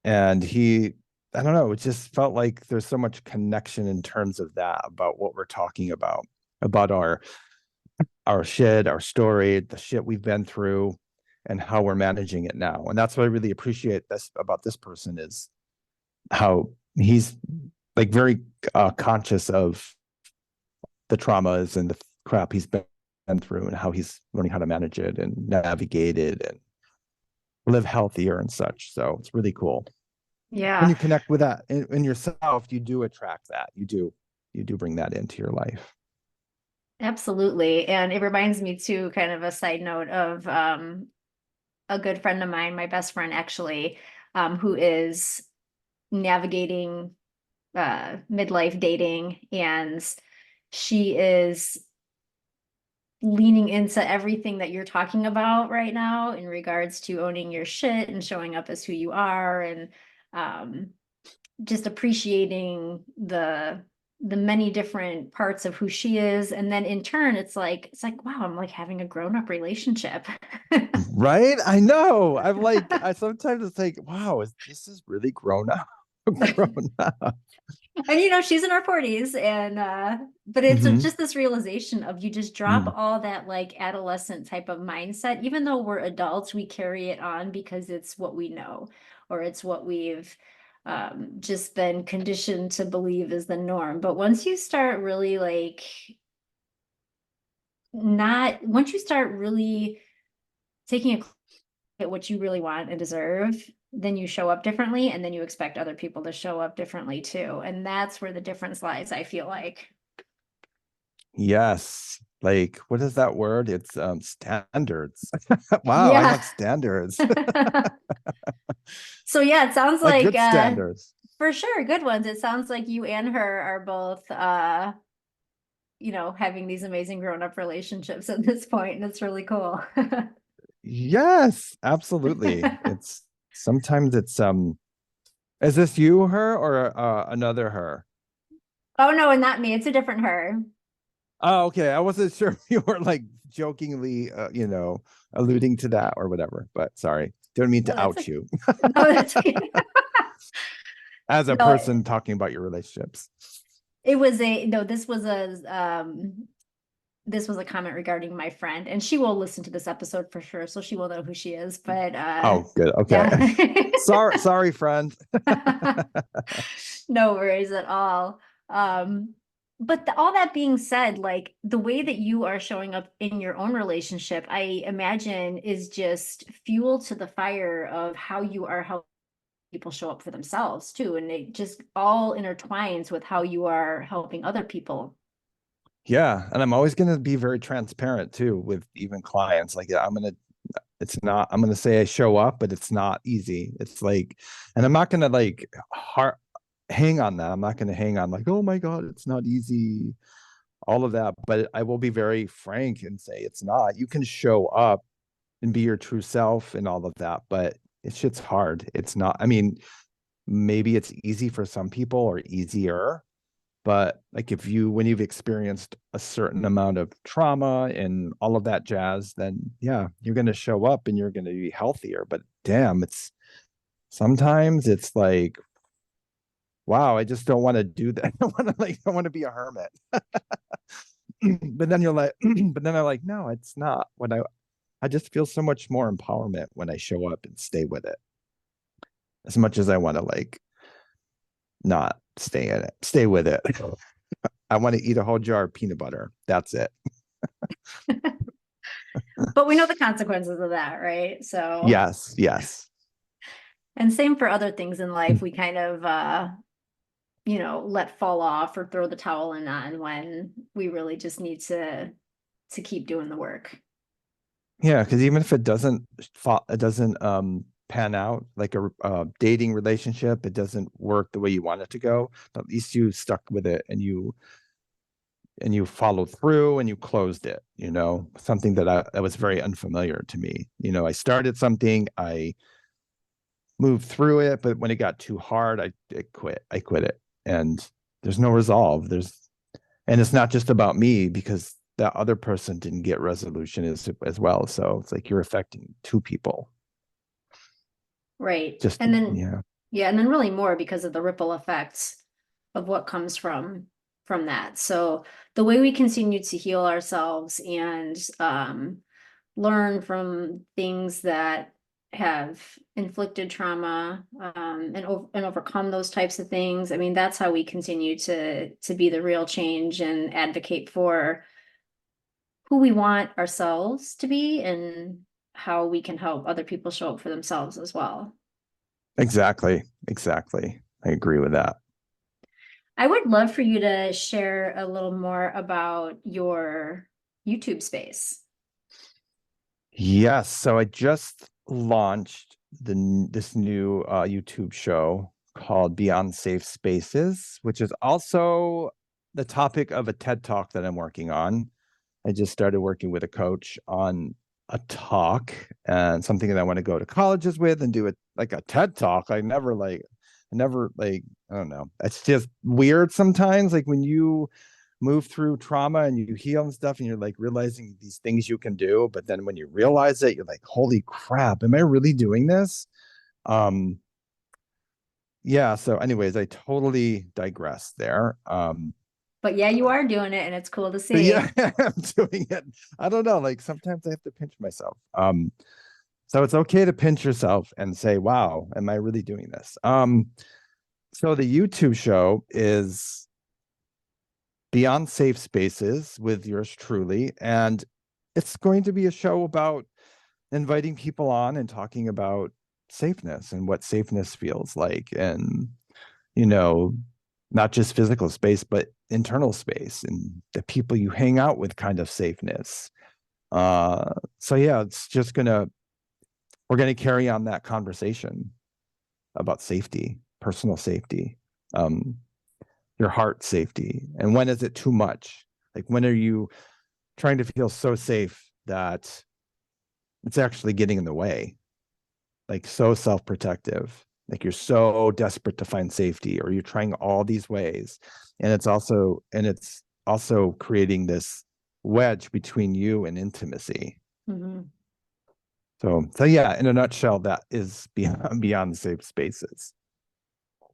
and he, I don't know, it just felt like there's so much connection in terms of that, about what we're talking about our shit, our story, the shit we've been through, and how we're managing it now. And that's what I really appreciate this about this person, is how he's like very conscious of the traumas and the crap he's been through, and how he's learning how to manage it and navigate it and live healthier and such. So it's really cool. When Yeah, you connect with that in yourself, you do attract that. You do bring that into your life. absolutely. And it reminds me too, kind of a side note of a good friend of mine, my best friend actually, who is navigating midlife dating, and she is leaning into everything that you're talking about right now in regards to owning your shit and showing up as who you are, and um, just appreciating the many different parts of who she is. And then in turn, it's like, wow, I'm like having a grown-up relationship. Right? I know. I'm like, I sometimes it's like, wow, this is really grown up, grown up. And she's in her 40s, and but it's Hmm. just this realization of you just drop Mm. all that like adolescent type of mindset. Even though we're adults, we carry it on because it's what we know, or it's what we've just been conditioned to believe is the norm. But once you start really like not once you start really taking a look at what you really want and deserve, then you show up differently, and then you expect other people to show up differently too. And that's where the difference lies, I feel like. Yes. Like, what is that word? It's standards. Wow, I Yeah. have standards. So yeah, it sounds Like like good standards. for sure good ones. It sounds like you and her are both having these amazing grown-up relationships at this point, and it's really cool. Yes, absolutely. It's sometimes it's is this you, her, or another her? Oh no, and not me. It's a different her. Oh, okay. I wasn't sure if you were like jokingly, alluding to that or whatever. But sorry, don't mean No, to that's out a you no, that's okay. as a No, person talking about your relationships. it was a no, this was a comment regarding my friend, and she will listen to this episode for sure, so she will know who she is. But Oh, good. Okay. yeah. Sorry, friend. No worries at all. But all that being said, like the way that you are showing up in your own relationship, I imagine is just fuel to the fire of how you are helping people show up for themselves too. And it just all intertwines with how you are helping other people. Yeah, and I'm always going to be very transparent too with even clients. Like, yeah, I'm going to say I show up, but it's not easy. It's like, and I'm not going to like hang on that. I'm not going to hang on like, oh my God, it's not easy, all of that. But I will be very frank and say it's not. You can show up and be your true self and all of that, but it's shit's hard. It's not, I mean, maybe it's easy for some people or easier, but like when you've experienced a certain amount of trauma and all of that jazz, then yeah, you're going to show up and you're going to be healthier. But damn, it's sometimes it's like, wow, I just don't want to do that. I want to be a hermit. But then you're like, but then I'm like, no, it's not what I just feel so much more empowerment when I show up and stay with it, as much as I want to like not stay in it, stay with it. I want to eat a whole jar of peanut butter. That's it. But we know the consequences of that, right? So, Yes, yes. and same for other things in life. We kind of let fall off or throw the towel in on when we really just need to keep doing the work. Yeah, because even if it doesn't pan out like a dating relationship, it doesn't work the way you want it to go. But at least you stuck with it and you followed through and you closed it. Something that was very unfamiliar to me. I started something, I moved through it, but when it got too hard, I quit. I quit it, and there's no resolve. And it's not just about me because that other person didn't get resolution as well. So it's like you're affecting two people. Right. Just And then, yeah, yeah, and then really more because of the ripple effects of what comes from that. So the way we continue to heal ourselves and learn from things that have inflicted trauma, and overcome those types of things. I mean, that's how we continue to be the real change and advocate for who we want ourselves to be and how we can help other people show up for themselves as well. exactly, exactly. I agree with that. I would love for you to share a little more about your YouTube space. Yes. So I just launched this new YouTube show called Beyond Safe Spaces, which is also the topic of a TED Talk that I'm working on. I just started working with a coach on a talk and something that I want to go to colleges with and do it like a TED Talk. I don't know. It's just weird sometimes. Like when you move through trauma and you heal and stuff and you're like realizing these things you can do, but then when you realize it, you're like, holy crap, am I really doing this? Um, yeah. So anyways, I totally digress there. But yeah, you are doing it and it's cool to But see. yeah, I'm doing it. I don't know. Like sometimes I have to pinch myself. So it's okay to pinch yourself and say, wow, am I really doing this? So the YouTube show is Beyond Safe Spaces with yours truly. And it's going to be a show about inviting people on and talking about safeness and what safeness feels like. And, you know, not just physical space, but internal space and the people you hang out with kind of safeness. So yeah, we're gonna carry on that conversation about safety, personal safety, um, your heart safety, and when is it too much? Like when are you trying to feel so safe that it's actually getting in the way? Like so self-protective, like you're so desperate to find safety, or you're trying all these ways, and it's also creating this wedge between you and intimacy. Mhm. So yeah, in a nutshell, that is beyond safe spaces.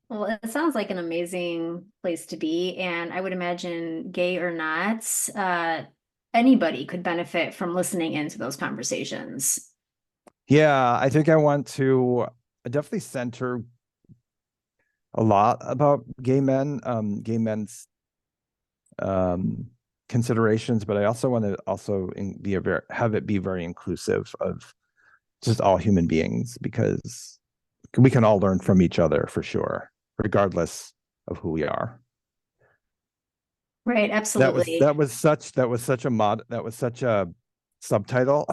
Well, it sounds like an amazing place to be, and I would imagine, gay or not, anybody could benefit from listening into those conversations. Yeah, I think I want to definitely center a lot about gay men's um, considerations, but I also want to have it be very inclusive of just all human beings because we can all learn from each other for sure, regardless of who we are. Right, That was absolutely. that was such that was such a mod that was such a subtitle,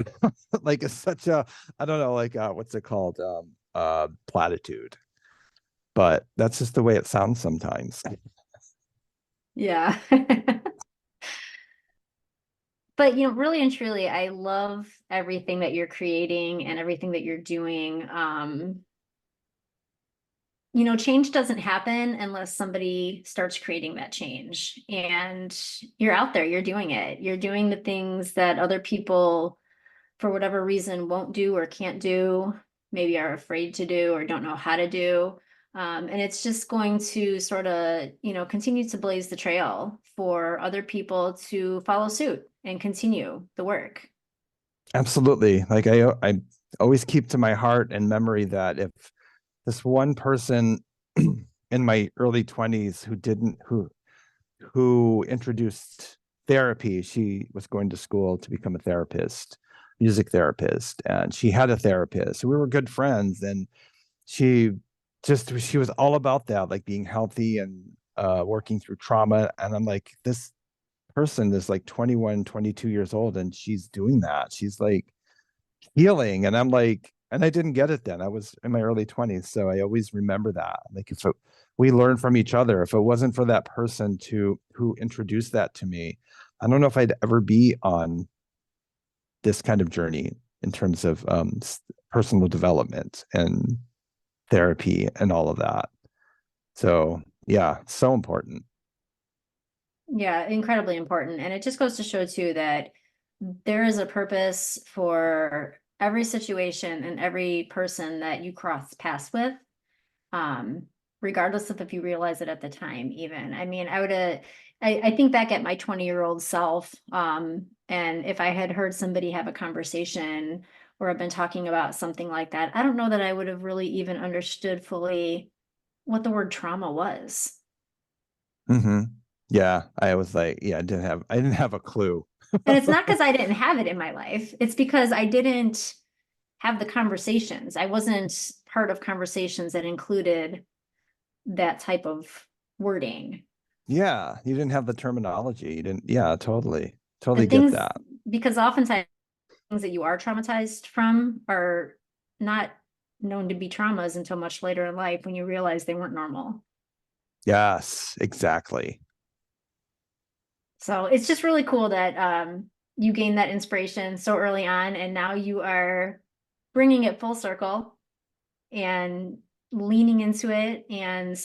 like it's such a I don't know like what's it called platitude, but that's just the way it sounds sometimes. Yeah. But really and truly, I love everything that you're creating and everything that you're doing. Change doesn't happen unless somebody starts creating that change. And you're out there, you're doing it. You're doing the things that other people, for whatever reason, won't do or can't do, maybe are afraid to do or don't know how to do. And it's just going to sort of, continue to blaze the trail for other people to follow suit and continue the work. Absolutely. Like I always keep to my heart and memory that if this one person in my early 20s who introduced therapy, she was going to school to become a therapist, music therapist, and she had a therapist. We were good friends, and she she was all about that, like being healthy and working through trauma. And I'm like, this person is like 21, 22 years old, and she's doing that. She's like healing. And I'm like, and I didn't get it then. I was in my early 20s. So I always remember that. Like we learn from each other. If it wasn't for that person who introduced that to me, I don't know if I'd ever be on this kind of journey in terms of personal development and therapy and all of that. So yeah, so important. Yeah, incredibly important. And it just goes to show too that there is a purpose for every situation and every person that you cross paths with, um, regardless of if you realize it at the time, even. I mean, I think back at my 20-year-old self, and if I had heard somebody have a conversation or have been talking about something like that, I don't know that I would have really even understood fully what the word trauma was. Mm-hmm. Yeah, I was like, yeah, I didn't have a clue. And it's not because I didn't have it in my life. It's because I didn't have the conversations. I wasn't part of conversations that included that type of wording. Yeah, you didn't have the terminology. You didn't, yeah, totally. Totally And get things, that. because oftentimes things that you are traumatized from are not known to be traumas until much later in life when you realize they weren't normal. Yes, exactly. So it's just really cool that you gained that inspiration so early on, and now you are bringing it full circle and leaning into it. And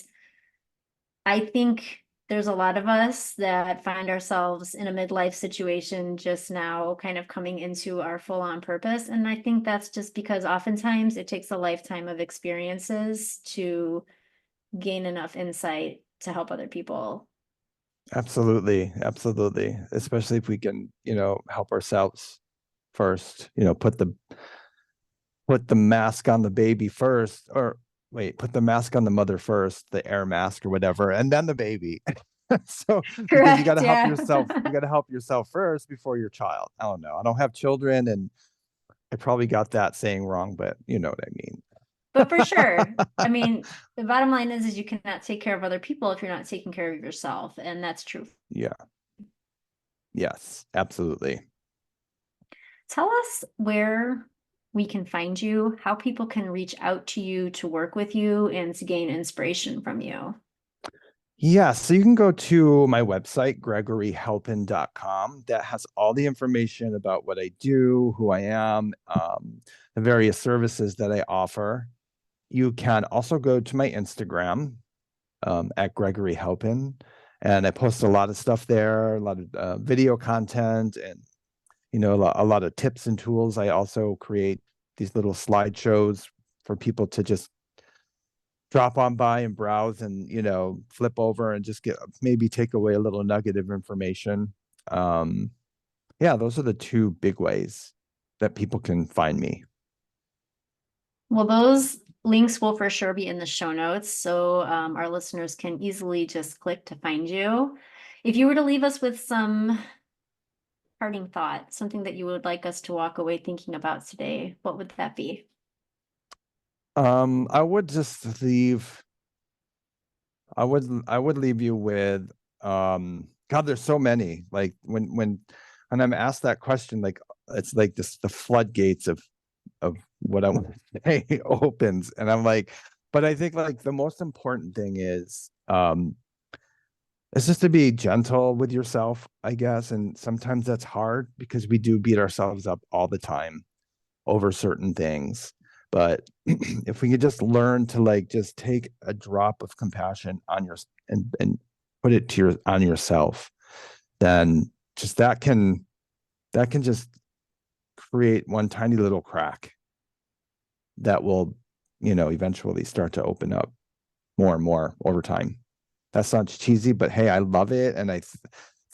I think there's a lot of us that find ourselves in a midlife situation just now, kind of coming into our full on purpose. And I think that's just because oftentimes it takes a lifetime of experiences to gain enough insight to help other people. Absolutely. Absolutely. Especially if we can, help ourselves first, put the mask on the baby first, or wait, put the mask on the mother first, the air mask or whatever, and then the baby. So because you got Correct. to help Yeah. yourself, you got to help yourself first before your child. I don't know. I don't have children, and I probably got that saying wrong, but you know what I mean. But for sure, I mean, the bottom line is you cannot take care of other people if you're not taking care of yourself. And that's true. Yeah. Yes, absolutely. Tell us where we can find you, how people can reach out to you to work with you and to gain inspiration from you. Yeah, so you can go to my website, gregoryhalpen.com. That has all the information about what I do, who I am, the various services that I offer. You can also go to my Instagram, at Gregory Halpen, and I post a lot of stuff there, a lot of video content, and a lot of tips and tools. I also create these little slideshows for people to just drop on by and browse and flip over and just get maybe take away a little nugget of information. Yeah, those are the two big ways that people can find me. Well, those links will for sure be in the show notes, so our listeners can easily just click to find you. If you were to leave us with some parting thought, something that you would like us to walk away thinking about today, what would that be? I would just leave I would leave you with God, there's so many. Like when I'm asked that question, like it's like this the floodgates of what I want to say opens. And I'm like, but I think like the most important thing is just to be gentle with yourself, I guess. And sometimes that's hard because we do beat ourselves up all the time over certain things. But if we could just learn to like just take a drop of compassion on your and put it to your on yourself, then just that can just create one tiny little crack that will, eventually start to open up more and more over time. That sounds cheesy, but hey, I love it. And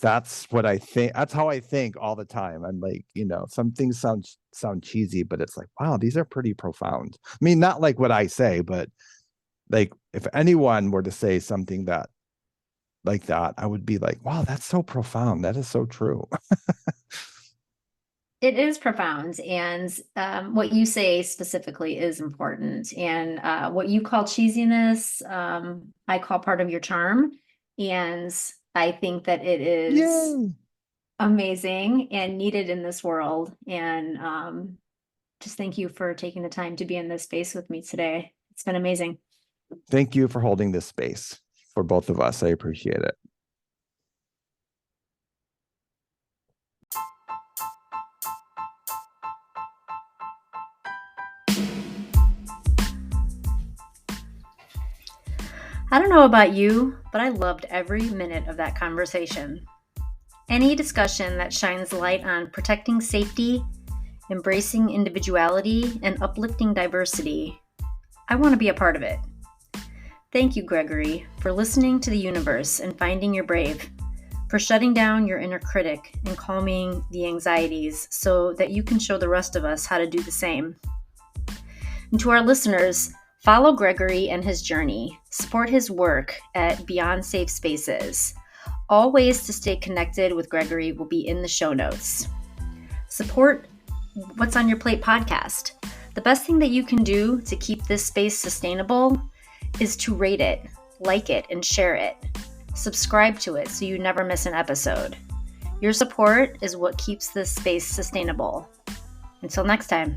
that's what I think. That's how I think all the time. I'm like, some things sound cheesy, but it's like, wow, these are pretty profound. I mean, not like what I say, but like if anyone were to say something that like that, I would be like, wow, that's so profound. That is so true. It is profound, and what you say specifically is important. And what you call cheesiness, I call part of your charm. And I think that it is Yay! amazing and needed in this world. And just thank you for taking the time to be in this space with me today. It's been amazing. Thank you for holding this space for both of us. I appreciate it. I don't know about you, but I loved every minute of that conversation. Any discussion that shines light on protecting safety, embracing individuality, and uplifting diversity, I want to be a part of it. Thank you, Gregory, for listening to the universe and finding your brave, for shutting down your inner critic and calming the anxieties so that you can show the rest of us how to do the same. And to our listeners, follow Gregory and his journey. Support his work at Beyond Safe Spaces. All ways to stay connected with Gregory will be in the show notes. Support What's on Your Plate podcast. The best thing that you can do to keep this space sustainable is to rate it, like it, and share it. Subscribe to it so you never miss an episode. Your support is what keeps this space sustainable. Until next time.